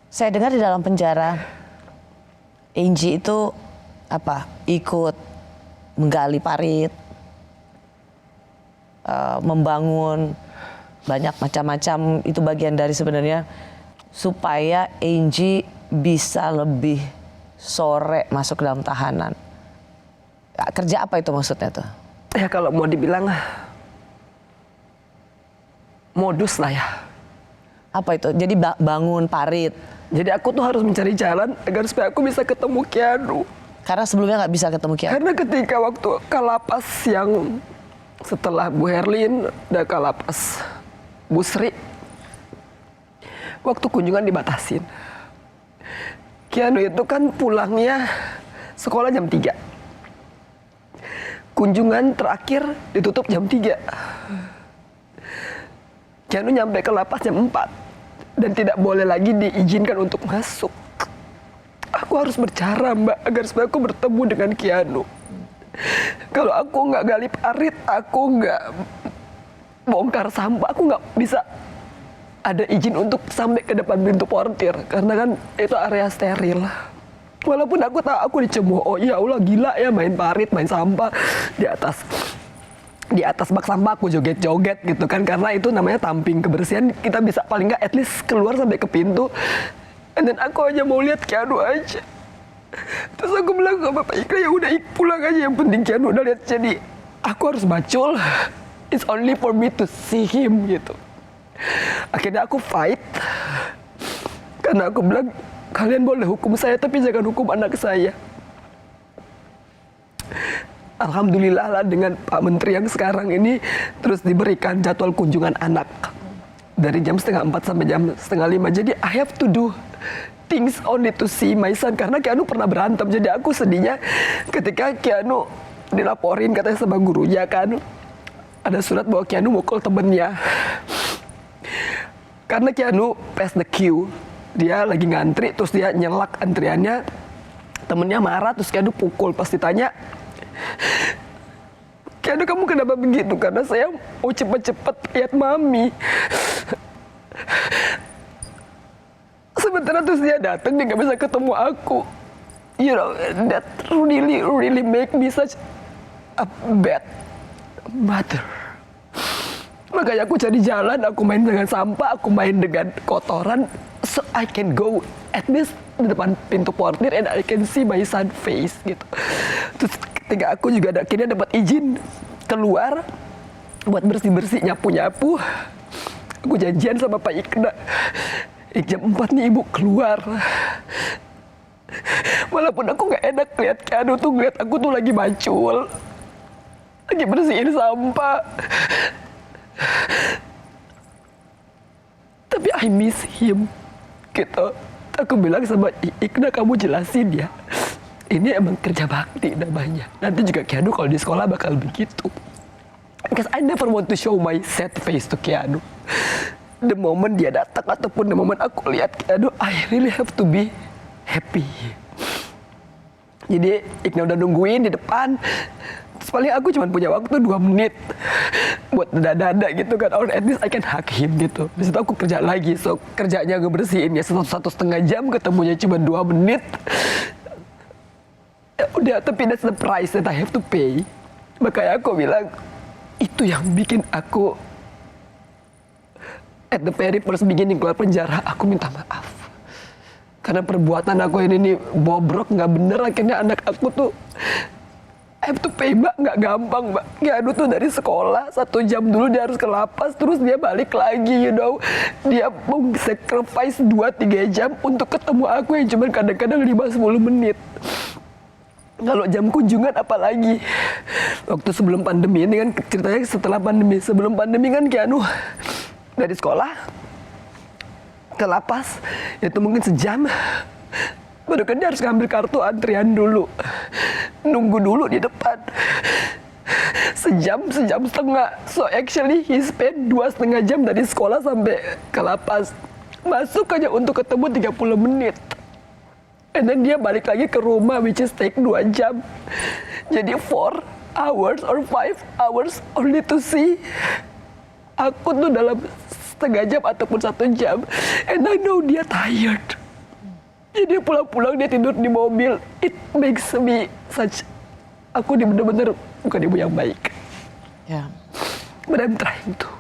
Saya dengar di dalam penjara, Angie itu ikut menggali parit, membangun banyak macam-macam, itu bagian dari sebenarnya supaya Angie bisa lebih sore masuk dalam tahanan. Kerja apa itu maksudnya tuh? Ya kalau mau dibilang modus lah ya. Apa itu? Jadi bangun parit. Jadi aku tuh harus mencari jalan agar supaya aku bisa ketemu Keanu. Karena sebelumnya nggak bisa ketemu Keanu. Karena ketika waktu kalapas yang setelah Bu Herlin dan kalapas Bu Sri, waktu kunjungan dibatasin. Keanu itu kan pulangnya sekolah jam 3. Kunjungan terakhir ditutup jam 3. Keanu nyampe ke lapas jam 4. Dan tidak boleh lagi diizinkan untuk masuk. Aku harus bercara, Mbak, agar supaya aku bertemu dengan Keanu. Kalau aku nggak gali parit, aku nggak bongkar sampah, aku nggak bisa ada izin untuk sampai ke depan pintu portir. Karena kan itu area steril. Walaupun aku tahu aku dicemooh, oh ya Allah gila ya main parit, main sampah di atas bak sampah aku joget-joget gitu kan, karena itu namanya tamping kebersihan, kita bisa paling nggak at least keluar sampai ke pintu. Dan aku aja mau lihat Keanu aja. Terus aku bilang ke Bapak Ikra, ya udah pulang aja, yang penting Keanu udah lihat. Jadi aku harus macul, it's only for me to see him gitu. Akhirnya aku fight, karena aku bilang kalian boleh hukum saya tapi jangan hukum anak saya. Alhamdulillah lah dengan Pak Menteri yang sekarang ini terus diberikan jadwal kunjungan anak dari jam 4:30 sampai jam 4:30. Jadi I have to do things only to see my son, karena Keanu pernah berantem. Jadi aku sedihnya ketika Keanu dilaporin katanya sama gurunya kan, ada surat bahwa Keanu mukul temennya. Karena Keanu pass the queue, dia lagi ngantri terus dia nyelak antriannya, temennya marah terus Keanu pukul. Pas ditanya, Keanu kamu kenapa begitu? Karena saya mau cepet-cepet lihat mami. Sementara terus dia datang, dia gak bisa ketemu aku. You know, that really make me such a bad mother. Makanya aku cari jalan, aku main dengan sampah, aku main dengan kotoran, so I can go at least di depan pintu portir and I can see my son face gitu. Terus ketika aku juga akhirnya dapat izin keluar buat bersih-bersih, nyapu-nyapu, aku janjian sama Pak Ikna, jam 4 nih ibu keluar. Walaupun aku gak enak lihat Keanu tuh, ngeliat aku tuh lagi macul, lagi bersihin sampah, tapi I miss him gitu. Aku bilang sama Ikna, kamu jelasin ya, ini emang kerja bakti namanya. Nanti juga Keanu kalau di sekolah bakal begitu. Because I never want to show my sad face to Keanu. The moment dia datang ataupun the moment aku lihat Keanu, I really have to be happy. Jadi Ikna udah nungguin di depan. Terus paling aku cuma punya waktu 2 menit buat dada-dada gitu kan, or at least I can hug him gitu. Habis itu aku kerja lagi, so kerjanya ngebersihin ya 1,5 jam, ketemunya cuma 2 menit. Ya udah, tapi that's the price that I have to pay. Makanya aku bilang, itu yang bikin aku at the very first beginning keluar penjara, aku minta maaf. Karena perbuatan aku ini nih bobrok, nggak bener, akhirnya anak aku tuh I have to pay, Mbak. Nggak gampang, Mbak. Keanu tuh dari sekolah 1 jam dulu dia harus ke lapas, terus dia balik lagi, you know. Dia mau sacrifice 2-3 jam untuk ketemu aku yang cuma kadang-kadang 5-10 menit. Kalau jam kunjungan apalagi. Waktu sebelum pandemi ini kan ceritanya setelah pandemi. Sebelum pandemi kan Keanu dari sekolah ke lapas itu mungkin sejam. Baru kan dia harus ngambil kartu antrian dulu, nunggu dulu di depan sejam setengah. So actually he spent 2,5 jam dari sekolah sampai ke lapas, masuk aja untuk ketemu 30 menit. And then dia balik lagi ke rumah, which is take 2 jam. Jadi 4 hours or 5 hours only to see aku tuh dalam setengah jam ataupun 1 jam. And I know dia tired. Jadi pulang-pulang dia tidur di mobil. It makes me such, aku bener-bener bukan ibu yang baik. Ya. But I'm trying to.